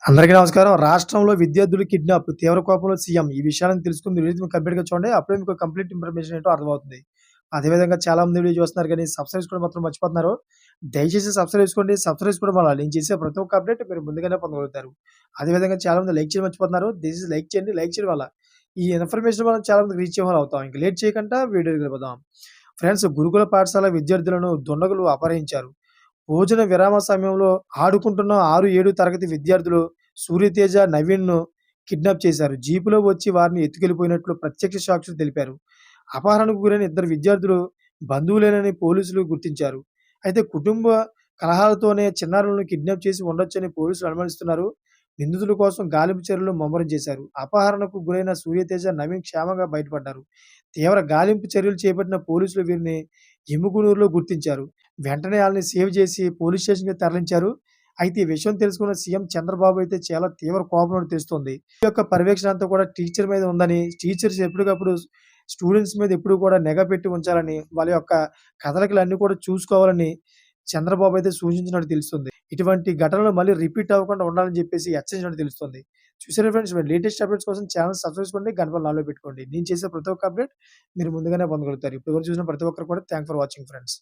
అందరికీ నమస్కారం. రాష్ట్రంలో విద్యార్థులు కిడ్నాప్ తీవ్ర కోపంలో సీఎం. ఈ విషయాలను తెలుసుకుని వీడియో మీరు కంప్లీట్‌గా చూడండి. అప్పుడే మీకు కంప్లీట్ ఇన్ఫర్మేషన్ ఏంటో అర్థమవుతుంది. అదేవిధంగా చాలామంది వీడియో చూస్తున్నారు గానీ సబ్స్క్రైబ్ చేసుకోవడం మాత్రం మర్చిపోతున్నారు. దయచేసి సబ్స్క్రైబ్ చేసుకోండి. సబ్స్క్రైబ్ చేసుకోవడం వల్ల నేను చేసే ప్రతి ఒక్క అప్డేట్ మీరు ముందుగానే పొందగలుగుతారు. అదేవిధంగా చాలామంది లైక్ చేయడం మర్చిపోతున్నారు. దయచేసి లైక్ చేయండి. లైక్ చేయడం వల్ల ఈ ఇన్ఫర్మేషన్ మనం చాలా మందికి రీచ్ అయ్యేవాళ్ళం అవుతాం. ఇంక లేట్ చేయకుండా వీడియోకి వెళ్ళిపోదాం. ఫ్రెండ్స్, గురుకుల పాఠశాల విద్యార్థులను దుండగులు అపహరించారు. భోజన విరామ సమయంలో ఆడుకుంటున్న 6, 7 తరగతి విద్యార్థులు సూర్యతేజ, నవీన్‌ను కిడ్నాప్ చేశారు. జీపులో వచ్చి వారిని ఎత్తుకెళ్లిపోయినట్లు ప్రత్యక్ష సాక్షులు తెలిపారు. అపహరణకు గురైన ఇద్దరు విద్యార్థులు బంధువులేనని పోలీసులు గుర్తించారు. అయితే కుటుంబ కలహాలతోనే చిన్నారులను కిడ్నాప్ చేసి ఉండొచ్చని పోలీసులు అనుమానిస్తున్నారు. నిందితుల కోసం గాలింపు చర్యలు ముమ్మరం చేశారు. అపహరణకు గురైన సూర్యతేజ, నవీన్ క్షేమంగా బయటపడ్డారు. తీవ్ర గాలింపు చర్యలు చేపట్టిన పోలీసులు వీరిని ఎమ్మిగనూరులో గుర్తించారు. వెంటనే ఆళ్ళని సేవ్ చేసి పోలీస్ స్టేషన్‌కి తరలించారు. అయితే ఈ విషయం తెలుసుకున్న సీఎం చంద్రబాబు అయితే చాలా తీవ్ర కోపంలో తెలుస్తోంది. ఈ యొక్క పర్యవేక్షణ అంతా కూడా టీచర్ మీద ఉందని, టీచర్స్ ఎప్పటికప్పుడు స్టూడెంట్స్ మీద ఎప్పుడూ కూడా నిఘా పెట్టి ఉంచాలని, వాళ్ళ యొక్క కదలికలన్నీ కూడా చూసుకోవాలని చంద్రబాబు అయితే సూచించినట్టు తెలుస్తుంది. ఇటువంటి ఘటనలు మళ్ళీ రిపీట్ అవ్వకుండా ఉండాలని చెప్పేసి హెచ్చరించినట్టు తెలుస్తుంది. చూసారా ఫ్రెండ్స్, మరి లేటెస్ట్ అప్డేట్స్ కోసం ఛానెల్ సబ్స్క్రైబ్ చేసుకోండి. గంట పైన ఆల్‌లో పెట్టుకోండి. నేను చేసే ప్రతి ఒక్క అప్డేట్ మీరు ముందుగానే పొందగలుగుతారు. ఇప్పటివరకు చూసిన ప్రతి ఒక్కరు కూడా థాంక్స్ ఫర్ వాచింగ్ ఫ్రెండ్స్.